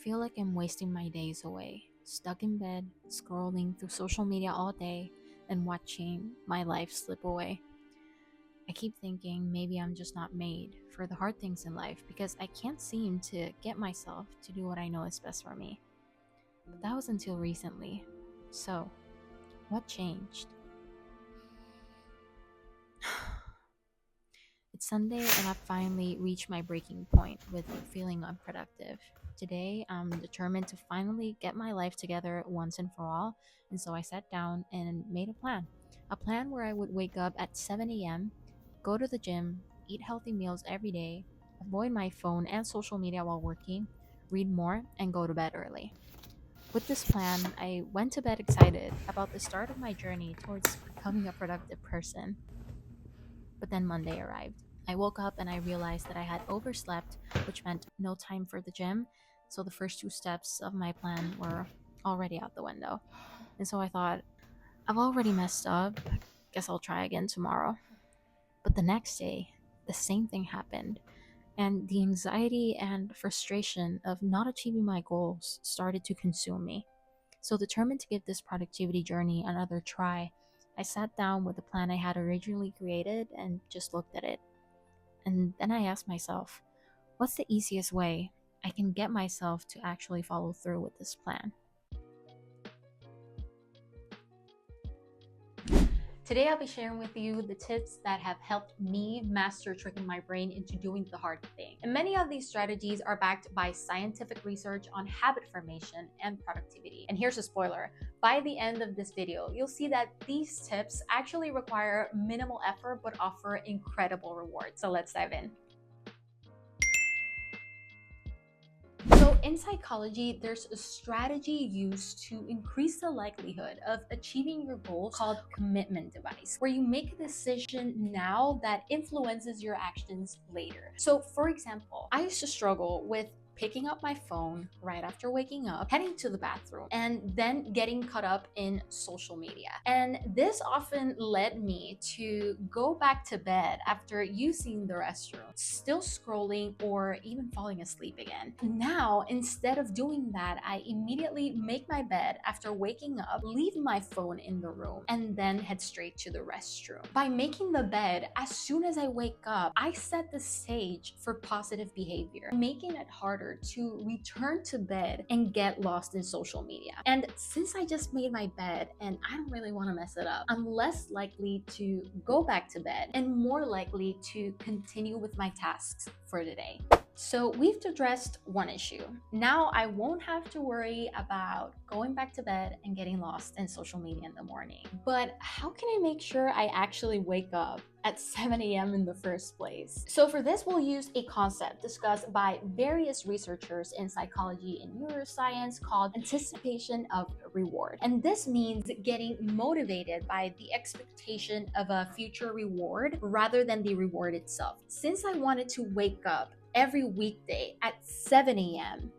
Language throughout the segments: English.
feel like I'm wasting my days away, stuck in bed, scrolling through social media all day, and watching my life slip away. I keep thinking maybe I'm just not made for the hard things in life because I can't seem to get myself to do what I know is best for me. But that was until recently. So, what changed? It's Sunday and I've finally reached my breaking point with feeling unproductive. Today, I'm determined to finally get my life together once and for all, and so I sat down and made a plan. A plan where I would wake up at 7 a.m., go to the gym, eat healthy meals every day, avoid my phone and social media while working, read more, and go to bed early. With this plan, I went to bed excited about the start of my journey towards becoming a productive person. But then Monday arrived. I woke up and I realized that I had overslept, which meant no time for the gym. So the first two steps of my plan were already out the window. And so I thought, I've already messed up. Guess I'll try again tomorrow. But the next day, the same thing happened. And the anxiety and frustration of not achieving my goals started to consume me. So, determined to give this productivity journey another try, I sat down with the plan I had originally created and just looked at it. And then I asked myself, what's the easiest way I can get myself to actually follow through with this plan? Today, I'll be sharing with you the tips that have helped me master tricking my brain into doing the hard thing. And many of these strategies are backed by scientific research on habit formation and productivity. And here's a spoiler. By the end of this video, you'll see that these tips actually require minimal effort but offer incredible rewards. So let's dive in. So in psychology, there's a strategy used to increase the likelihood of achieving your goals called commitment device, where you make a decision now that influences your actions later. So for example, I used to struggle with picking up my phone right after waking up, heading to the bathroom, and then getting caught up in social media. And this often led me to go back to bed after using the restroom, still scrolling or even falling asleep again. Now, instead of doing that, I immediately make my bed after waking up, leave my phone in the room, and then head straight to the restroom. By making the bed as soon as I wake up, I set the stage for positive behavior, making it harder to return to bed and get lost in social media. And since I just made my bed and I don't really want to mess it up, I'm less likely to go back to bed and more likely to continue with my tasks for the day. So we've addressed one issue. Now I won't have to worry about going back to bed and getting lost in social media in the morning. But how can I make sure I actually wake up at 7 a.m. in the first place? So for this, we'll use a concept discussed by various researchers in psychology and neuroscience called anticipation of reward. And this means getting motivated by the expectation of a future reward rather than the reward itself. Since I wanted to wake up every weekday at 7 a.m.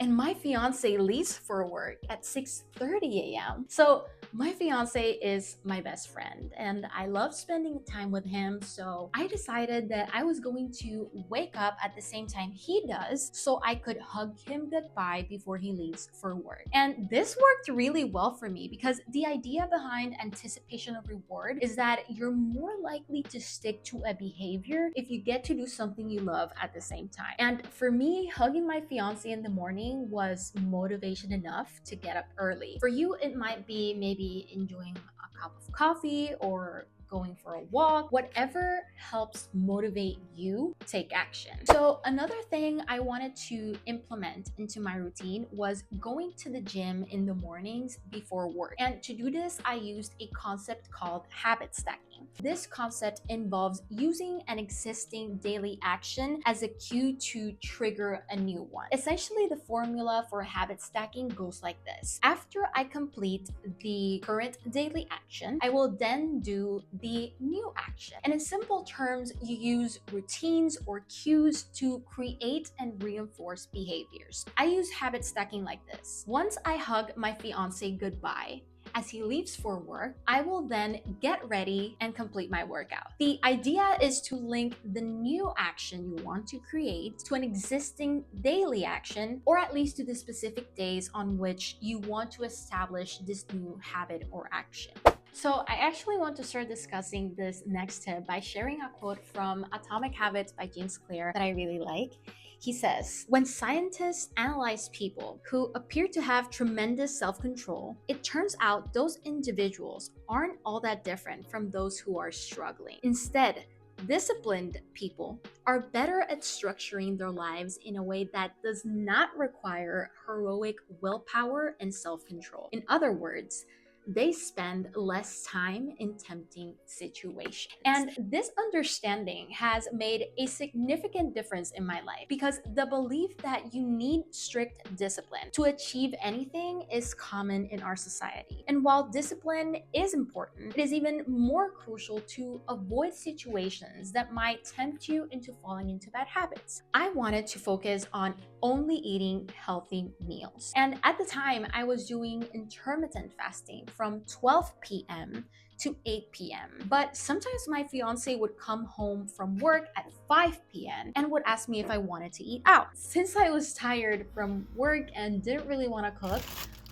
and my fiance leaves for work at 6:30 a.m. So my fiance is my best friend and I love spending time with him. So I decided that I was going to wake up at the same time he does so I could hug him goodbye before he leaves for work. And this worked really well for me because the idea behind anticipation of reward is that you're more likely to stick to a behavior if you get to do something you love at the same time. And for me, hugging my fiance in the morning was motivation enough to get up early. For you, it might be maybe enjoying a cup of coffee or going for a walk, whatever helps motivate you, take action. So another thing I wanted to implement into my routine was going to the gym in the mornings before work. And to do this, I used a concept called habit stacking. This concept involves using an existing daily action as a cue to trigger a new one. Essentially, the formula for habit stacking goes like this. After I complete the current daily action, I will then do the new action. And in simple terms, you use routines or cues to create and reinforce behaviors. I use habit stacking like this. Once I hug my fiance goodbye, as he leaves for work, I will then get ready and complete my workout. The idea is to link the new action you want to create to an existing daily action, or at least to the specific days on which you want to establish this new habit or action. So I actually want to start discussing this next tip by sharing a quote from Atomic Habits by James Clear that I really like. He says, when scientists analyze people who appear to have tremendous self-control, it turns out those individuals aren't all that different from those who are struggling. Instead, disciplined people are better at structuring their lives in a way that does not require heroic willpower and self-control. In other words, they spend less time in tempting situations. And this understanding has made a significant difference in my life, because the belief that you need strict discipline to achieve anything is common in our society. And while discipline is important, it is even more crucial to avoid situations that might tempt you into falling into bad habits. I wanted to focus on only eating healthy meals. And at the time, I was doing intermittent fasting from 12 p.m. to 8 p.m. But sometimes my fiance would come home from work at 5 p.m. and would ask me if I wanted to eat out. Since I was tired from work and didn't really want to cook,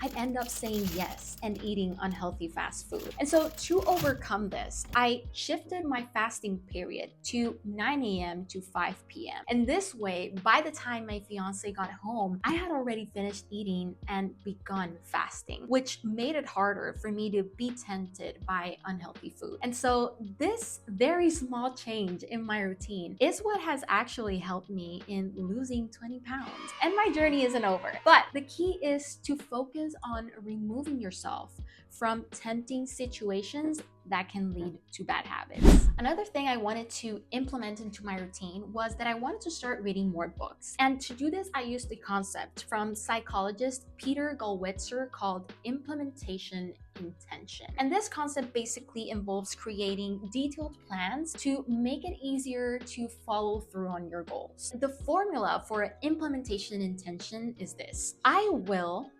I'd end up saying yes and eating unhealthy fast food. And so to overcome this, I shifted my fasting period to 9 a.m. to 5 p.m. And this way, by the time my fiance got home, I had already finished eating and begun fasting, which made it harder for me to be tempted by unhealthy food. And so this very small change in my routine is what has actually helped me in losing 20 pounds. And my journey isn't over, but the key is to focus on removing yourself from tempting situations that can lead to bad habits. Another thing I wanted to implement into my routine was that I wanted to start reading more books. And to do this, I used the concept from psychologist Peter Gollwitzer called implementation intention. And this concept basically involves creating detailed plans to make it easier to follow through on your goals. The formula for implementation intention is this: I will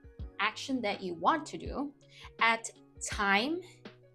action that you want to do at time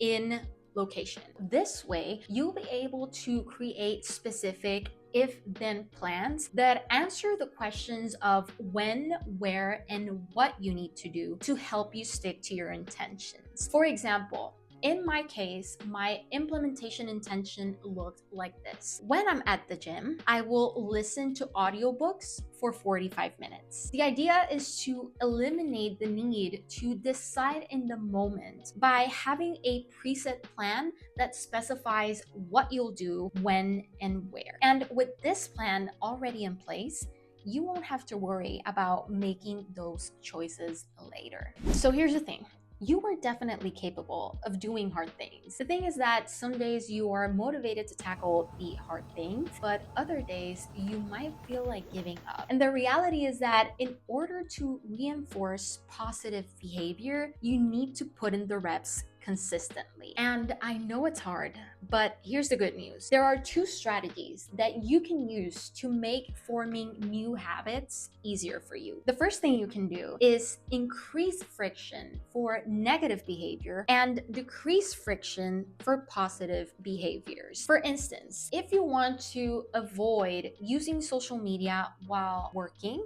in location. This way, you'll be able to create specific if-then plans that answer the questions of when, where, and what you need to do to help you stick to your intentions. For example, in my case, my implementation intention looked like this. When I'm at the gym, I will listen to audiobooks for 45 minutes. The idea is to eliminate the need to decide in the moment by having a preset plan that specifies what you'll do, when, and where. And with this plan already in place, you won't have to worry about making those choices later. So here's the thing. You are definitely capable of doing hard things. The thing is that some days you are motivated to tackle the hard things, but other days you might feel like giving up. And the reality is that in order to reinforce positive behavior, you need to put in the reps consistently. And I know it's hard, but here's the good news. There are two strategies that you can use to make forming new habits easier for you. The first thing you can do is increase friction for negative behavior and decrease friction for positive behaviors. For instance, if you want to avoid using social media while working,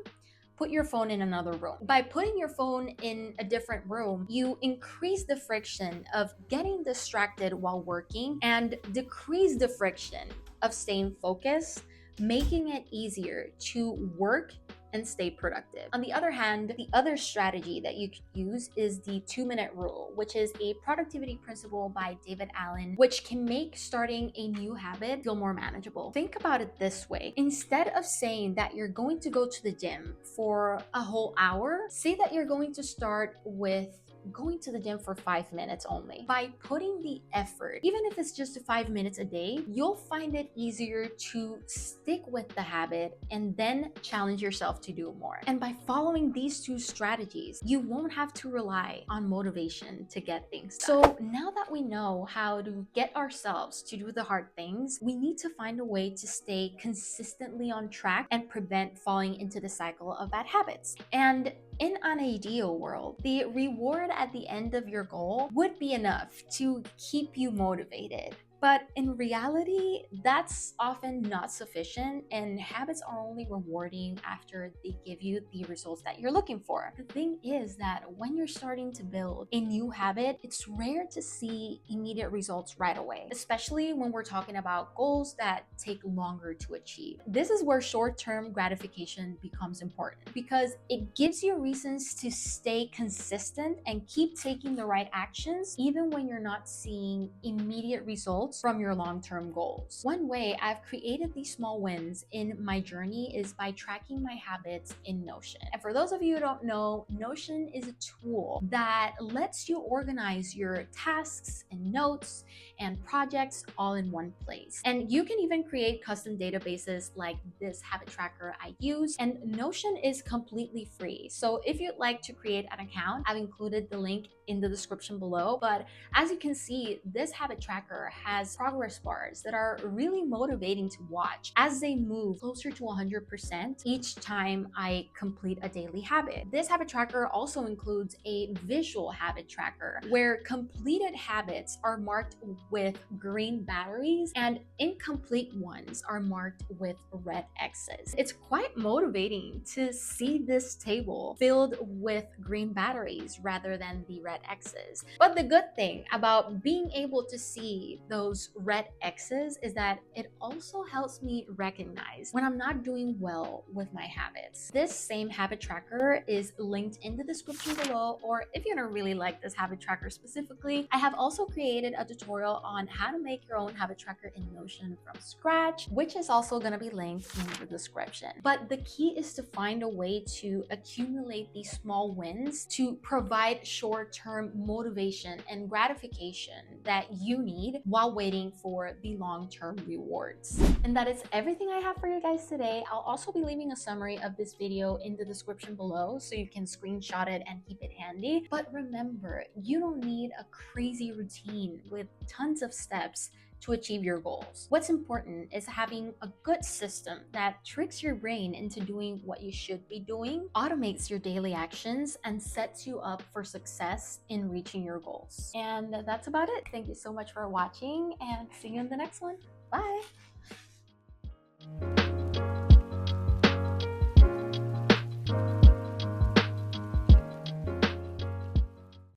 put your phone in another room. By putting your phone in a different room, you increase the friction of getting distracted while working and decrease the friction of staying focused, making it easier to work and stay productive. On the other hand, the other strategy that you could use is the 2-minute rule, which is a productivity principle by David Allen, which can make starting a new habit feel more manageable. Think about it this way. Instead of saying that you're going to go to the gym for a whole hour, say that you're going to start with going to the gym for 5 minutes only. By putting the effort, even if it's just 5 minutes a day, you'll find it easier to stick with the habit and then challenge yourself to do more. And by following these two strategies, you won't have to rely on motivation to get things done. So now that we know how to get ourselves to do the hard things, we need to find a way to stay consistently on track and prevent falling into the cycle of bad habits. And In an ideal world, the reward at the end of your goal would be enough to keep you motivated. But in reality, that's often not sufficient, and habits are only rewarding after they give you the results that you're looking for. The thing is that when you're starting to build a new habit, it's rare to see immediate results right away, especially when we're talking about goals that take longer to achieve. This is where short-term gratification becomes important because it gives you reasons to stay consistent and keep taking the right actions even when you're not seeing immediate results from your long-term goals. One way I've created these small wins in my journey is by tracking my habits in Notion. And for those of you who don't know, Notion is a tool that lets you organize your tasks and notes and projects all in one place. And you can even create custom databases like this habit tracker I use. And Notion is completely free. So if you'd like to create an account, I've included the link in the description below. But as you can see, this habit tracker has progress bars that are really motivating to watch as they move closer to 100% each time I complete a daily habit. This habit tracker also includes a visual habit tracker where completed habits are marked with green batteries and incomplete ones are marked with red X's. It's quite motivating to see this table filled with green batteries rather than the red X's. But the good thing about being able to see those red X's is that it also helps me recognize when I'm not doing well with my habits. This same habit tracker is linked in the description below, or if you don't really like this habit tracker specifically, I have also created a tutorial on how to make your own habit tracker in Notion from scratch, which is also going to be linked in the description. But the key is to find a way to accumulate these small wins to provide short-term motivation and gratification that you need while waiting for the long-term rewards. And that is everything I have for you guys today. I'll also be leaving a summary of this video in the description below so you can screenshot it and keep it handy. But remember, you don't need a crazy routine with tons of steps to achieve your goals. What's important is having a good system that tricks your brain into doing what you should be doing, automates your daily actions, and sets you up for success in reaching your goals. And that's about it. Thank you so much for watching and see you in the next one. Bye.